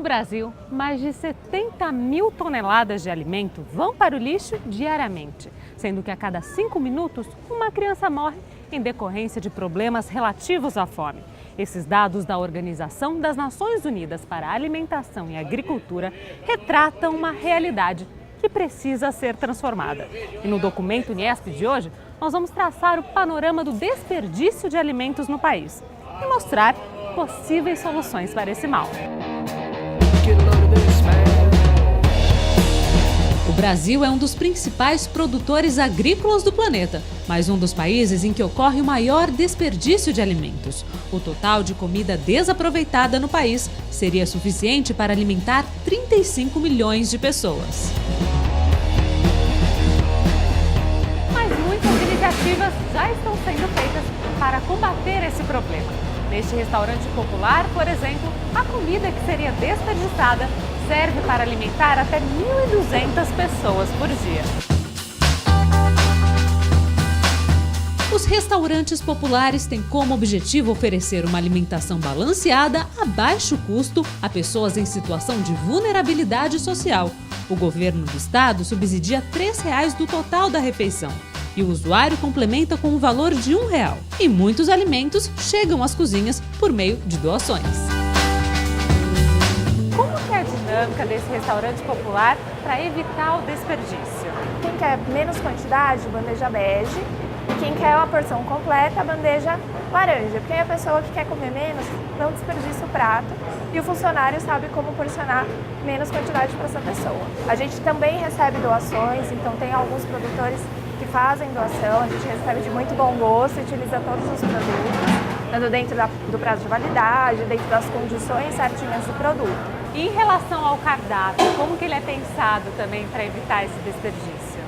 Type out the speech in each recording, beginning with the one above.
No Brasil, mais de 70 mil toneladas de alimento vão para o lixo diariamente, sendo que a cada 5 minutos, uma criança morre em decorrência de problemas relativos à fome. Esses dados da Organização das Nações Unidas para a Alimentação e Agricultura retratam uma realidade que precisa ser transformada. E no documento Niesp de hoje, nós vamos traçar o panorama do desperdício de alimentos no país e mostrar possíveis soluções para esse mal. O Brasil é um dos principais produtores agrícolas do planeta, mas um dos países em que ocorre o maior desperdício de alimentos. O total de comida desaproveitada no país seria suficiente para alimentar 35 milhões de pessoas. Mas muitas iniciativas já estão sendo feitas para combater esse problema. Neste restaurante popular, por exemplo, a comida que seria desperdiçada serve para alimentar até 1.200 pessoas por dia. Os restaurantes populares têm como objetivo oferecer uma alimentação balanceada a baixo custo a pessoas em situação de vulnerabilidade social. O governo do estado subsidia R$ 3,00 do total da refeição. E o usuário complementa com o valor de R$ 1,00. E muitos alimentos chegam às cozinhas por meio de doações. Como que é a dinâmica desse restaurante popular para evitar o desperdício? Quem quer menos quantidade, bandeja bege. E quem quer uma porção completa, bandeja laranja. Porque a pessoa que quer comer menos não desperdiça o prato e o funcionário sabe como porcionar menos quantidade para essa pessoa. A gente também recebe doações, então tem alguns produtores que fazem doação, a gente recebe de muito bom gosto e utiliza todos os produtos, tanto dentro do prazo de validade, dentro das condições certinhas do produto. E em relação ao cardápio, como que ele é pensado também para evitar esse desperdício?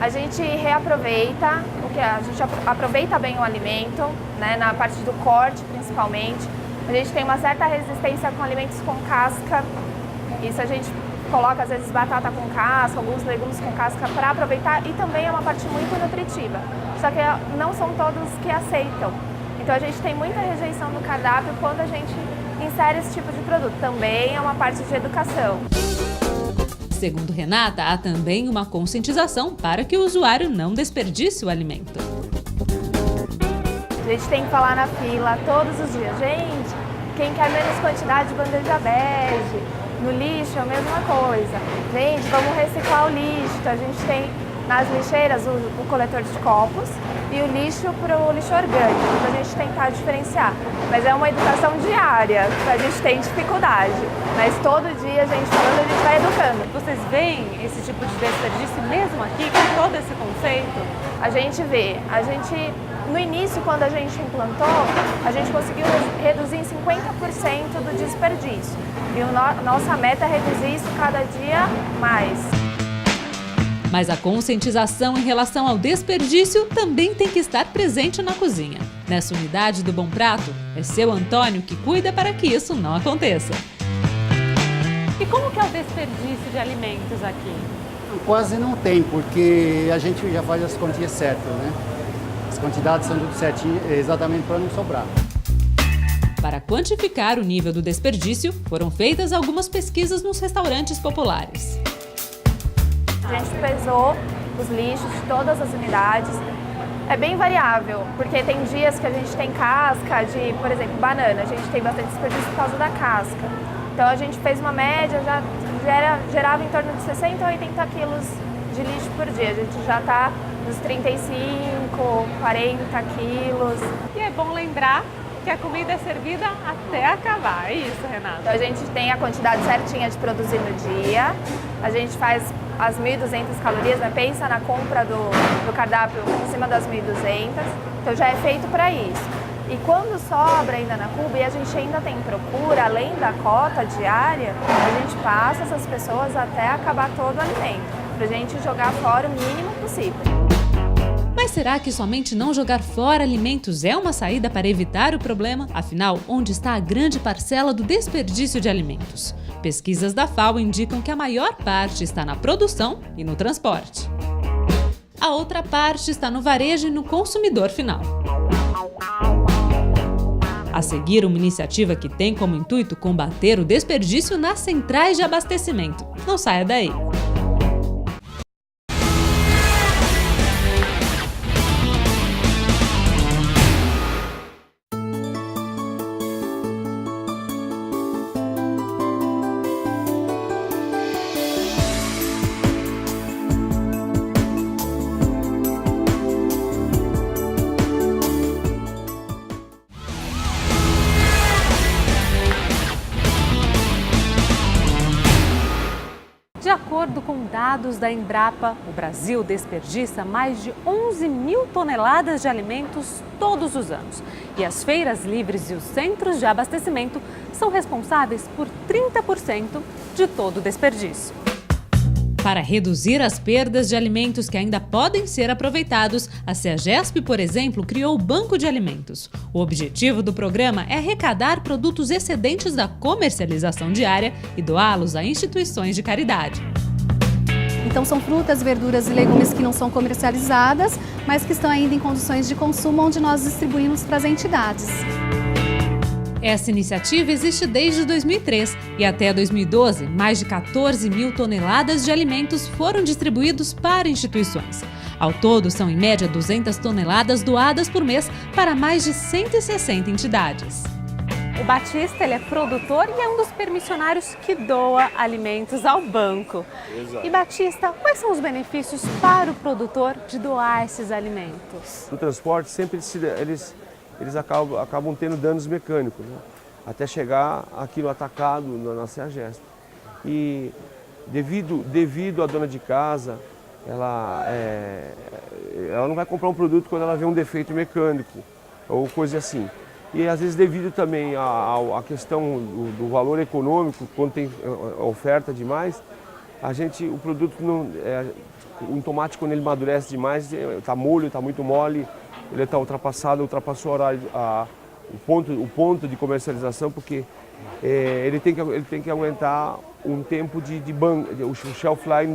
A gente reaproveita, a gente aproveita bem o alimento, né, na parte do corte principalmente. A gente tem uma certa resistência com alimentos com casca, isso a gente coloca às vezes batata com casca, alguns legumes com casca para aproveitar e também é uma parte muito nutritiva, só que não são todos que aceitam. Então a gente tem muita rejeição no cardápio quando a gente insere esse tipo de produto, também é uma parte de educação. Segundo Renata, há também uma conscientização para que o usuário não desperdice o alimento. A gente tem que falar na fila todos os dias, gente, quem quer menos quantidade de bandeja bege, no lixo é a mesma coisa. Gente, vamos reciclar o lixo. Então, a gente tem nas lixeiras o coletor de copos e o lixo para o lixo orgânico, para a gente tentar diferenciar. Mas é uma educação diária, a gente tem dificuldade. Mas todo dia a gente falando, a gente vai educando. Vocês veem esse tipo de desperdício mesmo aqui, com todo esse conceito? A gente vê. No início, quando a gente implantou, a gente conseguiu reduzir em 50% do desperdício. E nossa meta é reduzir isso cada dia mais. Mas a conscientização em relação ao desperdício também tem que estar presente na cozinha. Nessa unidade do Bom Prato, é seu Antônio que cuida para que isso não aconteça. E como que é o desperdício de alimentos aqui? Quase não tem, porque a gente já faz as quantias certas, né? As quantidades são tudo certinho, exatamente para não sobrar. Para quantificar o nível do desperdício, foram feitas algumas pesquisas nos restaurantes populares. A gente pesou os lixos de todas as unidades. É bem variável, porque tem dias que a gente tem casca de, por exemplo, banana. A gente tem bastante desperdício por causa da casca. Então a gente fez uma média, gerava em torno de 60 a 80 quilos de lixo por dia. A gente já está nos 35, 40 quilos. E é bom lembrar que a comida é servida até acabar, é isso, Renata? Então a gente tem a quantidade certinha de produzir no dia, a gente faz as 1.200 calorias, né? Pensa na compra do cardápio em cima das 1.200, então já é feito para isso. E quando sobra ainda na cuba e a gente ainda tem procura, além da cota diária, a gente passa essas pessoas até acabar todo o alimento, para a gente jogar fora o mínimo possível. Mas será que somente não jogar fora alimentos é uma saída para evitar o problema? Afinal, onde está a grande parcela do desperdício de alimentos? Pesquisas da FAO indicam que a maior parte está na produção e no transporte. A outra parte está no varejo e no consumidor final. A seguir, uma iniciativa que tem como intuito combater o desperdício nas centrais de abastecimento. Não saia daí! De acordo com dados da Embrapa, o Brasil desperdiça mais de 11 mil toneladas de alimentos todos os anos. E as feiras livres e os centros de abastecimento são responsáveis por 30% de todo o desperdício. Para reduzir as perdas de alimentos que ainda podem ser aproveitados, a CEAGESP, por exemplo, criou o Banco de Alimentos. O objetivo do programa é arrecadar produtos excedentes da comercialização diária e doá-los a instituições de caridade. Então são frutas, verduras e legumes que não são comercializadas, mas que estão ainda em condições de consumo, onde nós distribuímos para as entidades. Essa iniciativa existe desde 2003 e até 2012, mais de 14 mil toneladas de alimentos foram distribuídos para instituições. Ao todo, são em média 200 toneladas doadas por mês para mais de 160 entidades. O Batista ele é produtor e é um dos permissionários que doa alimentos ao banco. Exato. E Batista, quais são os benefícios para o produtor de doar esses alimentos? No transporte, sempre eles acabam tendo danos mecânicos, né? Até chegar aqui no atacado, na CEAGESP. E devido à dona de casa, ela não vai comprar um produto quando ela vê um defeito mecânico ou coisa assim. E às vezes devido também à questão do valor econômico, quando tem oferta demais, o produto um tomate quando ele amadurece demais, está molho, está muito mole, ele está ultrapassou o horário, o ponto de comercialização, porque ele tem que aguentar um tempo o shelf life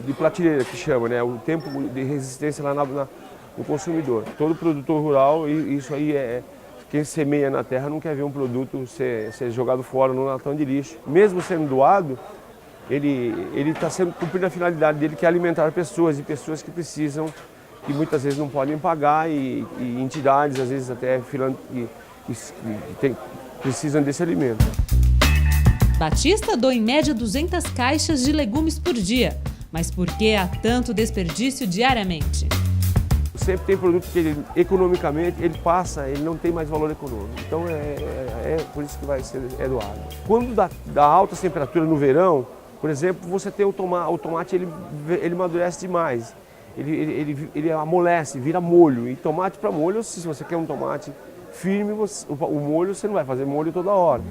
de prateleira, que chama, né? O tempo de resistência lá no consumidor. Todo produtor rural, isso aí quem semeia na terra não quer ver um produto ser jogado fora no latão de lixo. Mesmo sendo doado, ele está cumprindo a finalidade dele, que é alimentar pessoas, e pessoas que precisam, que muitas vezes não podem pagar, e entidades, às vezes até que precisam desse alimento. Batista doa em média 200 caixas de legumes por dia. Mas por que há tanto desperdício diariamente? Sempre tem produto que economicamente ele não tem mais valor econômico. Então é por isso que vai ser doado. Quando dá alta temperatura no verão, por exemplo, você tem o tomate ele amadurece demais. Ele amolece, vira molho. E tomate para molho, se você quer um tomate firme, o molho você não vai fazer molho toda hora.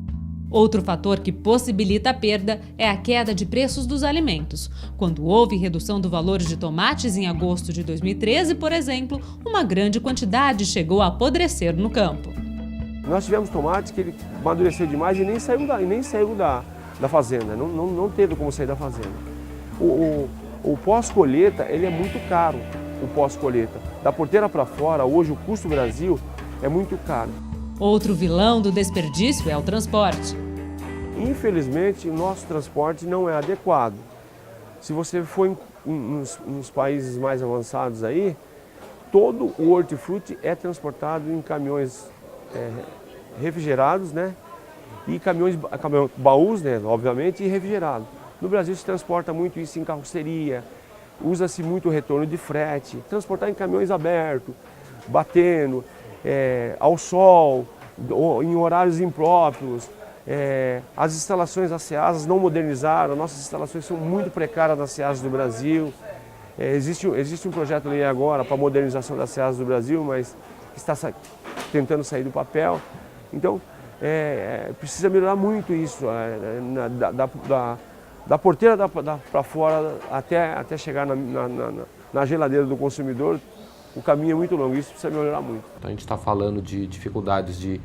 Outro fator que possibilita a perda é a queda de preços dos alimentos. Quando houve redução do valor de tomates em agosto de 2013, por exemplo, uma grande quantidade chegou a apodrecer no campo. Nós tivemos tomate que ele amadureceu demais e nem saiu da fazenda, não teve como sair da fazenda. O pós-colheita, ele é muito caro, o pós-colheita. Da porteira para fora, hoje o custo do Brasil é muito caro. Outro vilão do desperdício é o transporte. Infelizmente, o nosso transporte não é adequado. Se você for nos países mais avançados aí, todo o hortifruti é transportado em caminhões refrigerados, né? E caminhões baús, né? Obviamente, e refrigerado. No Brasil se transporta muito isso em carroceria, usa-se muito o retorno de frete, transportar em caminhões abertos, batendo, ao sol, em horários impróprios. As instalações da CEASA não modernizaram, nossas instalações são muito precárias nas CEASA do Brasil. Existe um projeto de lei agora para a modernização das CEASA do Brasil, mas está tentando sair do papel. Então, precisa melhorar muito isso, da porteira para fora até chegar na geladeira do consumidor. O caminho é muito longo, isso precisa melhorar muito. Então a gente está falando de dificuldades de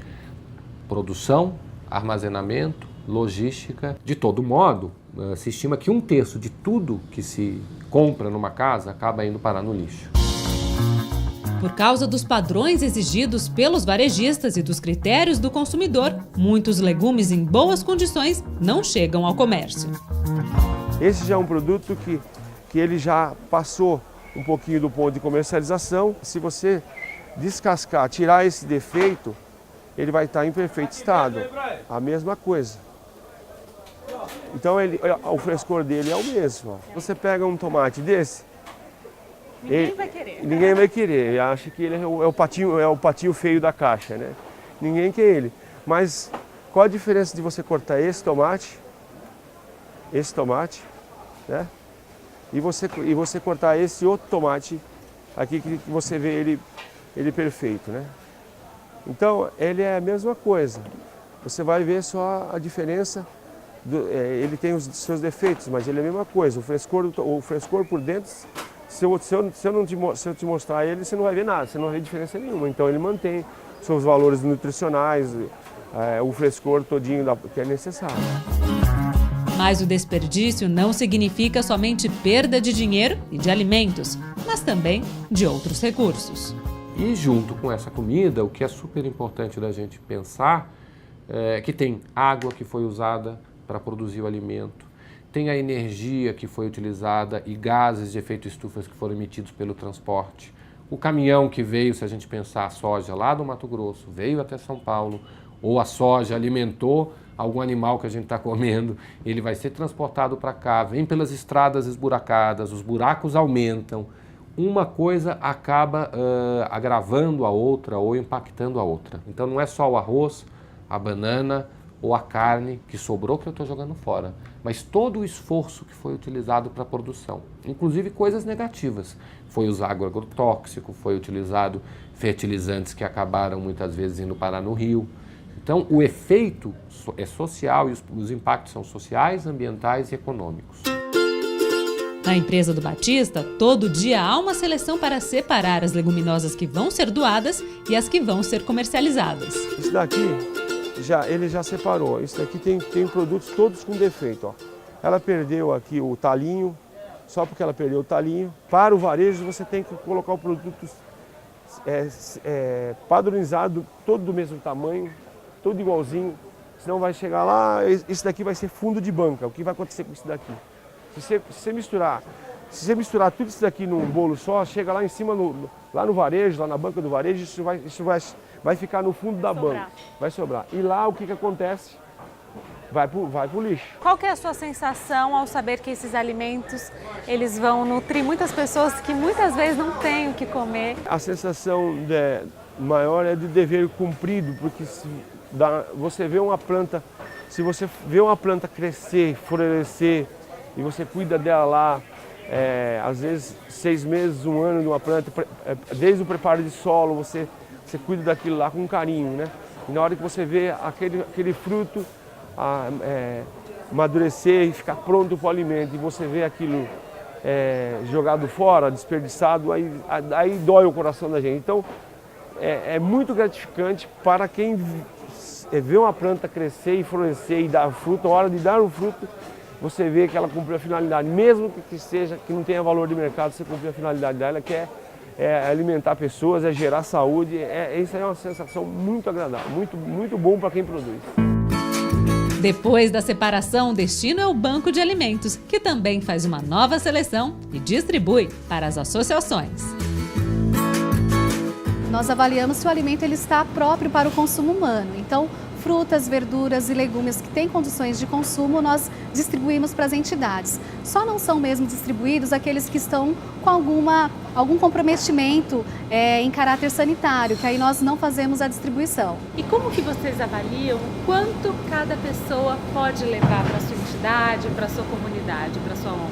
produção, armazenamento, logística. De todo modo, se estima que 1/3 de tudo que se compra numa casa acaba indo parar no lixo. Por causa dos padrões exigidos pelos varejistas e dos critérios do consumidor, muitos legumes em boas condições não chegam ao comércio. Esse já é um produto que ele já passou um pouquinho do ponto de comercialização. Se você descascar, tirar esse defeito, ele vai estar em perfeito estado. A mesma coisa. Então o frescor dele é o mesmo. Você pega um tomate desse, ninguém vai querer. Ninguém vai querer. Ele acha que ele é o patinho feio da caixa, né? Ninguém quer ele. Mas qual a diferença de você cortar esse tomate, né? E você cortar esse outro tomate aqui que você vê ele perfeito, né? Então ele é a mesma coisa. Você vai ver só a diferença. Ele tem os seus defeitos, mas ele é a mesma coisa. O frescor por dentro, se eu te mostrar ele, você não vai ver nada, você não vai ver diferença nenhuma. Então ele mantém seus valores nutricionais, o frescor todinho que é necessário. Mas o desperdício não significa somente perda de dinheiro e de alimentos, mas também de outros recursos. E junto com essa comida, o que é super importante da gente pensar é que tem água que foi usada para produzir o alimento, tem a energia que foi utilizada e gases de efeito estufa que foram emitidos pelo transporte. O caminhão que veio, se a gente pensar a soja lá do Mato Grosso, veio até São Paulo, ou a soja alimentou algum animal que a gente está comendo, ele vai ser transportado para cá, vem pelas estradas esburacadas, os buracos aumentam, uma coisa acaba agravando a outra ou impactando a outra. Então não é só o arroz, a banana ou a carne que sobrou que eu estou jogando fora, mas todo o esforço que foi utilizado para a produção, inclusive coisas negativas. Foi usado agrotóxico, foi utilizado fertilizantes que acabaram muitas vezes indo parar no rio. Então o efeito é social e os impactos são sociais, ambientais e econômicos. Na empresa do Batista, todo dia há uma seleção para separar as leguminosas que vão ser doadas e as que vão ser comercializadas. Isso daqui, ele já separou. Isso daqui tem produtos todos com defeito. Ó. Ela perdeu aqui o talinho, só porque ela perdeu o talinho. Para o varejo, você tem que colocar o produto padronizado, todo do mesmo tamanho, todo igualzinho. Senão vai chegar lá, isso daqui vai ser fundo de banca. O que vai acontecer com isso daqui? Se você misturar tudo isso daqui num bolo só, chega lá em cima, lá no varejo, lá na banca do varejo, isso vai ficar no fundo da banca, vai sobrar. E lá o que acontece? Vai pro lixo. Qual que é a sua sensação ao saber que esses alimentos eles vão nutrir muitas pessoas que muitas vezes não têm o que comer? A sensação maior é de dever cumprido, porque você vê uma planta, se você vê uma planta crescer, florescer, e você cuida dela lá, às vezes 6 meses, 1 ano de uma planta, desde o preparo de solo, você cuida daquilo lá com carinho, né? E na hora que você vê aquele fruto amadurecer e ficar pronto para o alimento, e você vê aquilo jogado fora, desperdiçado, aí dói o coração da gente. Então, é muito gratificante para quem vê uma planta crescer e florescer e dar fruto. Na hora de dar o fruto, você vê que ela cumpriu a finalidade, mesmo que não tenha valor de mercado, você cumpriu a finalidade dela, que é alimentar pessoas, é gerar saúde. Isso é uma sensação muito agradável, muito bom para quem produz. Depois da separação, o destino é o Banco de Alimentos, que também faz uma nova seleção e distribui para as associações. Nós avaliamos se o alimento está próprio para o consumo humano. Então, frutas, verduras e legumes que têm condições de consumo, nós distribuímos para as entidades. Só não são mesmo distribuídos aqueles que estão com algum comprometimento em caráter sanitário, que aí nós não fazemos a distribuição. E como que vocês avaliam quanto cada pessoa pode levar para a sua entidade, para a sua comunidade, para a sua ONG?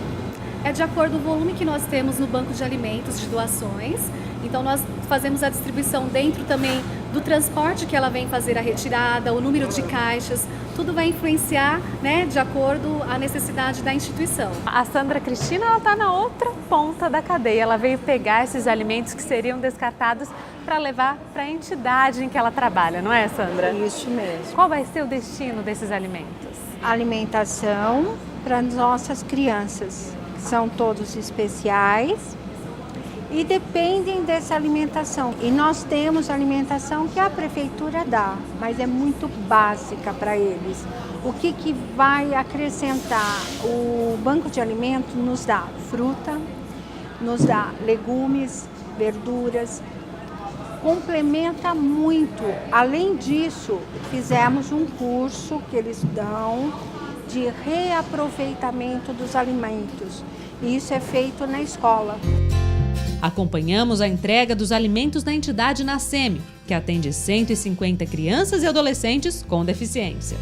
É de acordo com o volume que nós temos no banco de alimentos de doações. Então nós fazemos a distribuição dentro também do transporte que ela vem fazer a retirada, o número de caixas, tudo vai influenciar, né, de acordo com a necessidade da instituição. A Sandra Cristina está na outra ponta da cadeia, ela veio pegar esses alimentos que seriam descartados para levar para a entidade em que ela trabalha, não é, Sandra? Isso mesmo. Qual vai ser o destino desses alimentos? Alimentação para nossas crianças, que são todos especiais. e dependem dessa alimentação. E nós temos alimentação que a prefeitura dá, mas é muito básica para eles. O que vai acrescentar? O banco de alimentos nos dá fruta, nos dá legumes, verduras, complementa muito. Além disso, fizemos um curso que eles dão de reaproveitamento dos alimentos. E isso é feito na escola. Acompanhamos a entrega dos alimentos da entidade Nasceme, que atende 150 crianças e adolescentes com deficiência.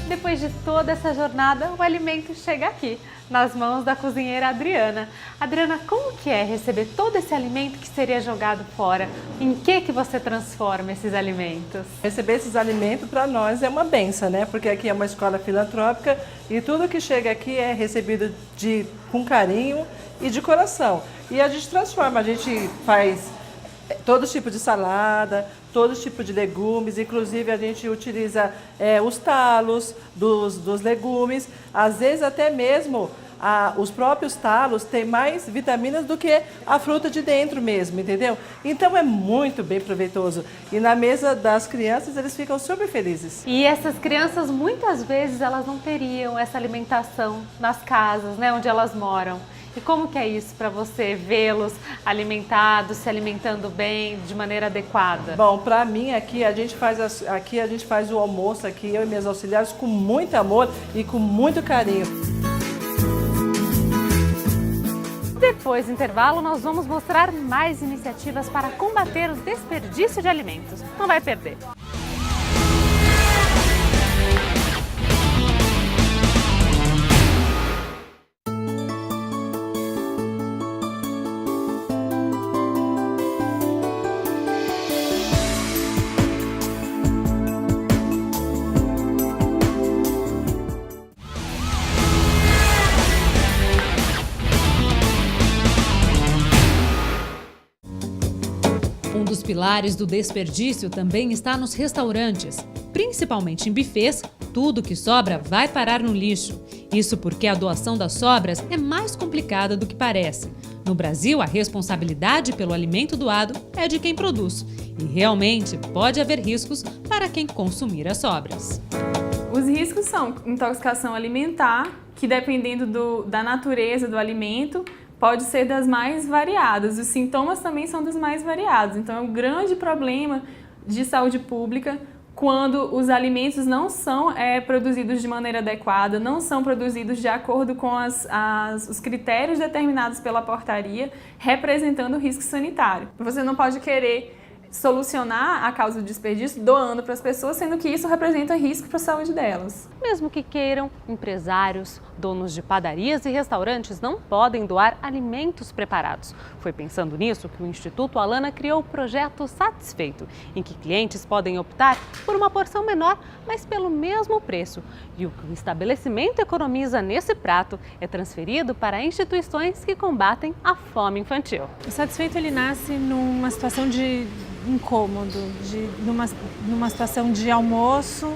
Depois de toda essa jornada, o alimento chega aqui, nas mãos da cozinheira Adriana. Adriana, como que é receber todo esse alimento que seria jogado fora? Em que você transforma esses alimentos? Receber esses alimentos para nós é uma benção, né? Porque aqui é uma escola filantrópica e tudo que chega aqui é recebido com carinho e de coração. E a gente transforma, a gente faz todo tipo de salada, todo tipo de legumes, inclusive a gente utiliza os talos dos legumes, às vezes até mesmo os próprios talos têm mais vitaminas do que a fruta de dentro mesmo, entendeu? Então é muito bem proveitoso e na mesa das crianças eles ficam super felizes. E essas crianças muitas vezes elas não teriam essa alimentação nas casas, né, onde elas moram. E como que é isso para você, vê-los alimentados, se alimentando bem, de maneira adequada? Bom, para mim aqui a gente faz o almoço aqui, eu e meus auxiliares, com muito amor e com muito carinho. Depois do intervalo, nós vamos mostrar mais iniciativas para combater o desperdício de alimentos. Não vai perder! Um dos pilares do desperdício também está nos restaurantes, principalmente em buffets. Tudo que sobra vai parar no lixo. Isso porque a doação das sobras é mais complicada do que parece. No Brasil, a responsabilidade pelo alimento doado é de quem produz. E realmente pode haver riscos para quem consumir as sobras. Os riscos são intoxicação alimentar, que dependendo da natureza do alimento, pode ser das mais variadas. Os sintomas também são dos mais variados. Então é um grande problema de saúde pública quando os alimentos não são produzidos de maneira adequada, não são produzidos de acordo com os critérios determinados pela portaria, representando risco sanitário. Você não pode querer solucionar a causa do desperdício doando para as pessoas, sendo que isso representa risco para a saúde delas. Mesmo que queiram, empresários, donos de padarias e restaurantes não podem doar alimentos preparados. Foi pensando nisso que o Instituto Alana criou o projeto Satisfeito, em que clientes podem optar por uma porção menor, mas pelo mesmo preço. E o que o estabelecimento economiza nesse prato é transferido para instituições que combatem a fome infantil. O Satisfeito ele nasce numa situação de incômodo, numa situação de almoço,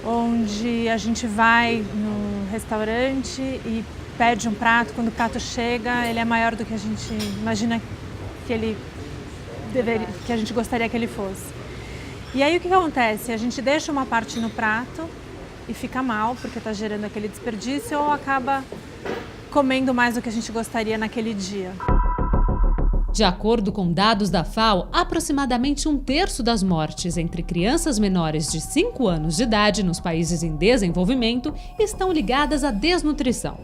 onde a gente vai num restaurante e pede um prato, quando o prato chega, ele é maior do que a gente imagina que que a gente gostaria que ele fosse. E aí o que acontece? A gente deixa uma parte no prato e fica mal, porque está gerando aquele desperdício, ou acaba comendo mais do que a gente gostaria naquele dia. De acordo com dados da FAO, aproximadamente 1/3 das mortes entre crianças menores de 5 anos de idade nos países em desenvolvimento estão ligadas à desnutrição.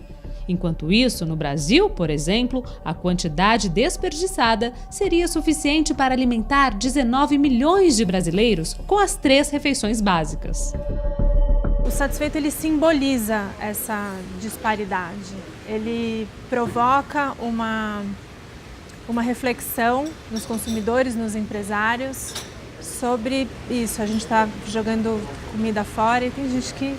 Enquanto isso, no Brasil, por exemplo, a quantidade desperdiçada seria suficiente para alimentar 19 milhões de brasileiros com as 3 refeições básicas. O Satisfeito ele simboliza essa disparidade. Ele provoca uma reflexão nos consumidores, nos empresários, sobre isso. A gente está jogando comida fora e tem gente que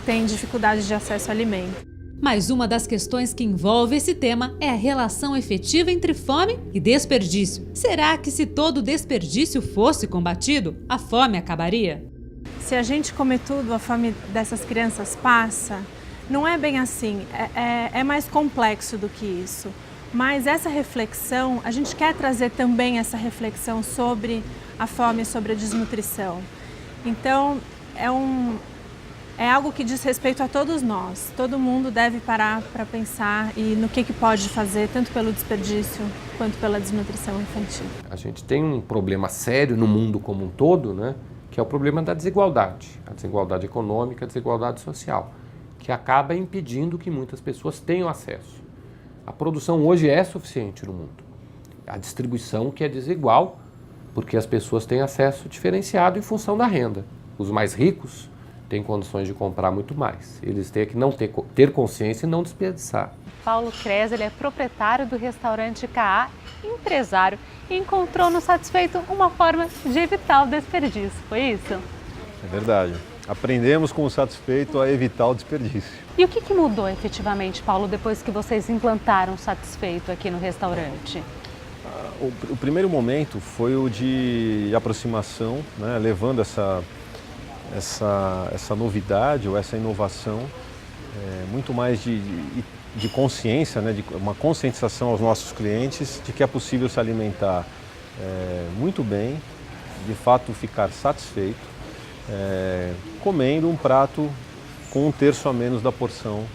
tem dificuldade de acesso ao alimento. Mas uma das questões que envolve esse tema é a relação efetiva entre fome e desperdício. Será que se todo desperdício fosse combatido, a fome acabaria? Se a gente comer tudo, a fome dessas crianças passa? Não é bem assim, é mais complexo do que isso. Mas essa reflexão, a gente quer trazer também essa reflexão sobre a fome e sobre a desnutrição. Então, é algo que diz respeito a todos nós. Todo mundo deve parar para pensar e no que pode fazer, tanto pelo desperdício quanto pela desnutrição infantil. A gente tem um problema sério no mundo como um todo, né, que é o problema da desigualdade. A desigualdade econômica, a desigualdade social, que acaba impedindo que muitas pessoas tenham acesso. A produção hoje é suficiente no mundo. A distribuição que é desigual, porque as pessoas têm acesso diferenciado em função da renda. Os mais ricos têm condições de comprar muito mais. Eles têm que não ter consciência e não desperdiçar. Paulo Kress, ele é proprietário do restaurante K.A., empresário, e encontrou no Satisfeito uma forma de evitar o desperdício. Foi isso? É verdade. Aprendemos com o Satisfeito a evitar o desperdício. E o que mudou efetivamente, Paulo, depois que vocês implantaram o Satisfeito aqui no restaurante? O primeiro momento foi o de aproximação, né, levando essa novidade ou essa inovação, muito mais de consciência, né, de uma conscientização aos nossos clientes de que é possível se alimentar muito bem, de fato ficar satisfeito, comendo um prato com 1/3 a menos da porção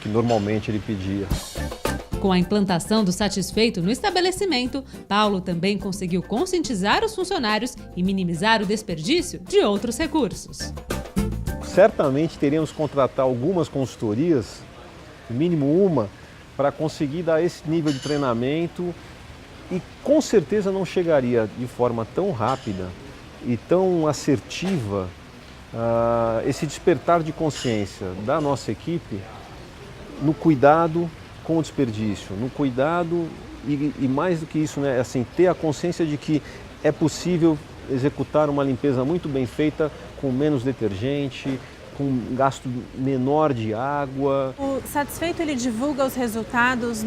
que normalmente ele pedia. Com a implantação do Satisfeito no estabelecimento, Paulo também conseguiu conscientizar os funcionários e minimizar o desperdício de outros recursos. Certamente teríamos que contratar algumas consultorias, no mínimo uma, para conseguir dar esse nível de treinamento e com certeza não chegaria de forma tão rápida e tão assertiva esse despertar de consciência da nossa equipe no cuidado com o desperdício, no cuidado e mais do que isso, né, assim, ter a consciência de que é possível executar uma limpeza muito bem feita com menos detergente, com um gasto menor de água. O Satisfeito ele divulga os resultados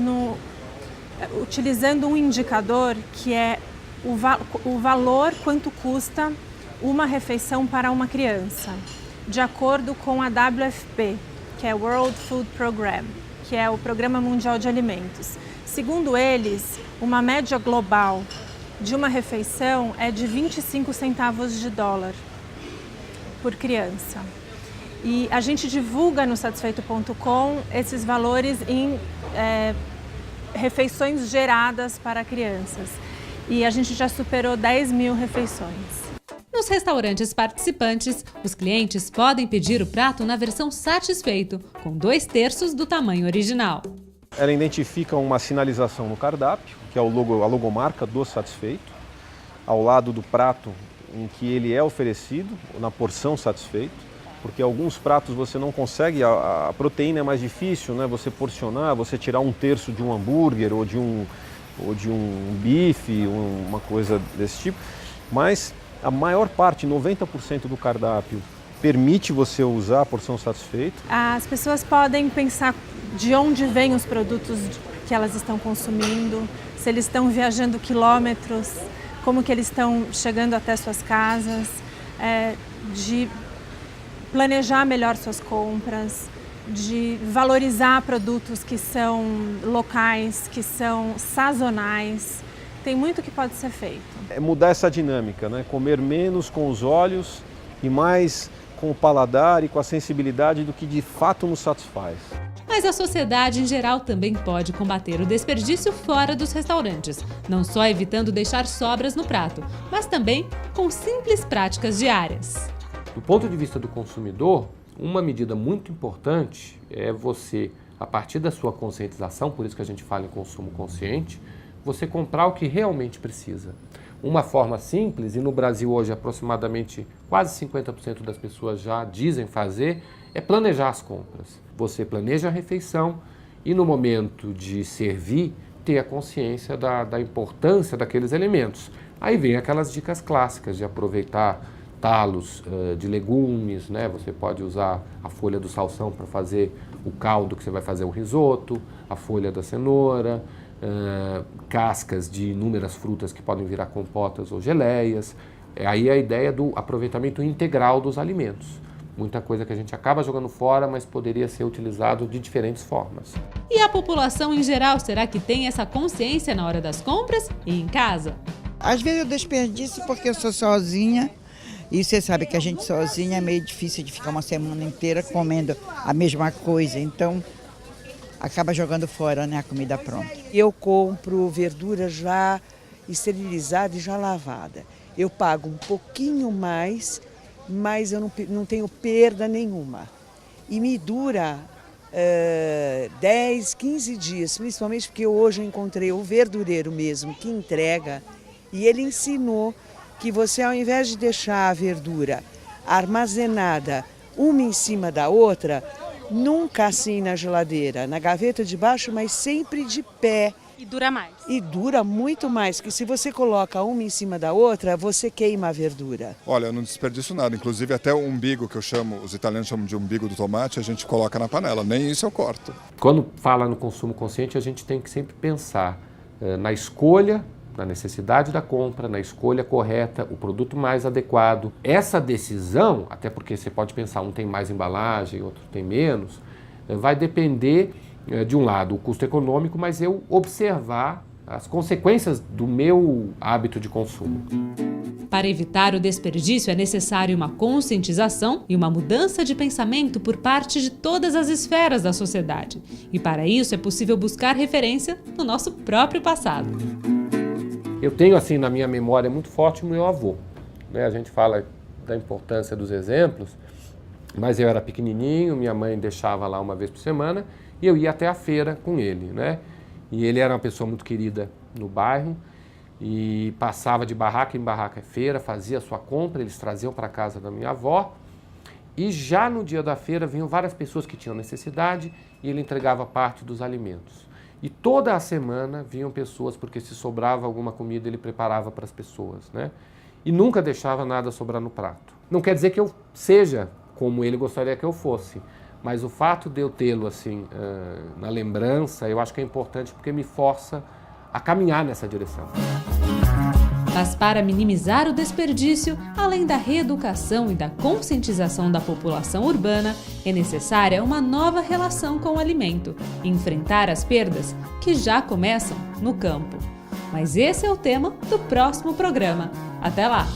utilizando um indicador que é o valor quanto custa uma refeição para uma criança, de acordo com a WFP, que é World Food Program, que é o Programa Mundial de Alimentos. Segundo eles, uma média global de uma refeição é de 25 centavos de dólar por criança. E a gente divulga no satisfeito.com esses valores em refeições geradas para crianças. E a gente já superou 10 mil refeições. Nos restaurantes participantes, os clientes podem pedir o prato na versão Satisfeito, com 2/3 do tamanho original. Ela identifica uma sinalização no cardápio, que é a logomarca do Satisfeito, ao lado do prato em que ele é oferecido, na porção Satisfeito, porque alguns pratos você não consegue, a proteína é mais difícil, né? Você porcionar, você tirar 1/3 de um hambúrguer ou de um bife, uma coisa desse tipo, mas a maior parte, 90% do cardápio, permite você usar a porção Satisfeito. As pessoas podem pensar de onde vêm os produtos que elas estão consumindo, se eles estão viajando quilômetros, como que eles estão chegando até suas casas, de planejar melhor suas compras, de valorizar produtos que são locais, que são sazonais. Tem muito que pode ser feito. É mudar essa dinâmica, né? Comer menos com os olhos e mais com o paladar e com a sensibilidade do que de fato nos satisfaz. Mas a sociedade em geral também pode combater o desperdício fora dos restaurantes, não só evitando deixar sobras no prato, mas também com simples práticas diárias. Do ponto de vista do consumidor, uma medida muito importante é você, a partir da sua conscientização, por isso que a gente fala em consumo consciente, você comprar o que realmente precisa. Uma forma simples, e no Brasil hoje aproximadamente quase 50% das pessoas já dizem fazer, é planejar as compras. Você planeja a refeição e no momento de servir, ter a consciência da importância daqueles elementos. Aí vem aquelas dicas clássicas de aproveitar talos de legumes, né? Você pode usar a folha do salsão para fazer o caldo que você vai fazer o risoto, a folha da cenoura, cascas de inúmeras frutas que podem virar compotas ou geleias. Aí a ideia do aproveitamento integral dos alimentos. muita coisa que a gente acaba jogando fora, mas poderia ser utilizado de diferentes formas. E a população em geral, será que tem essa consciência na hora das compras e em casa? Às vezes eu desperdiço porque eu sou sozinha e você sabe que a gente sozinha é meio difícil de ficar uma semana inteira comendo a mesma coisa, então acaba jogando fora, né, a comida pronta. Eu compro verdura já esterilizada e já lavada. Eu pago um pouquinho mais, mas eu não tenho perda nenhuma. E me dura 10, 15 dias, principalmente porque hoje eu encontrei o verdureiro mesmo que entrega e ele ensinou que você, ao invés de deixar a verdura armazenada uma em cima da outra, nunca assim na geladeira, na gaveta de baixo, mas sempre de pé. E dura mais. E dura muito mais, que se você coloca uma em cima da outra, você queima a verdura. Olha, eu não desperdiço nada, inclusive até o umbigo, que eu chamo, os italianos chamam de umbigo do tomate, a gente coloca na panela, nem isso eu corto. Quando fala no consumo consciente, a gente tem que sempre pensar na escolha, na necessidade da compra, na escolha correta, o produto mais adequado. Essa decisão, até porque você pode pensar, um tem mais embalagem, outro tem menos, vai depender, de um lado, o custo econômico, mas eu observar as consequências do meu hábito de consumo. Para evitar o desperdício é necessário uma conscientização e uma mudança de pensamento por parte de todas as esferas da sociedade. E para isso é possível buscar referência no nosso próprio passado. Eu tenho assim na minha memória muito forte o meu avô, né? A gente fala da importância dos exemplos, mas eu era pequenininho, minha mãe deixava lá uma vez por semana e eu ia até a feira com ele, né? E ele era uma pessoa muito querida no bairro e passava de barraca em barraca feira, fazia a sua compra, eles traziam para casa da minha avó e já no dia da feira vinham várias pessoas que tinham necessidade e ele entregava parte dos alimentos. E toda a semana vinham pessoas, porque se sobrava alguma comida ele preparava para as pessoas, né? E nunca deixava nada sobrar no prato. Não quer dizer que eu seja como ele gostaria que eu fosse, mas o fato de eu tê-lo assim na lembrança, eu acho que é importante porque me força a caminhar nessa direção. Mas para minimizar o desperdício, além da reeducação e da conscientização da população urbana, é necessária uma nova relação com o alimento e enfrentar as perdas que já começam no campo. Mas esse é o tema do próximo programa. Até lá!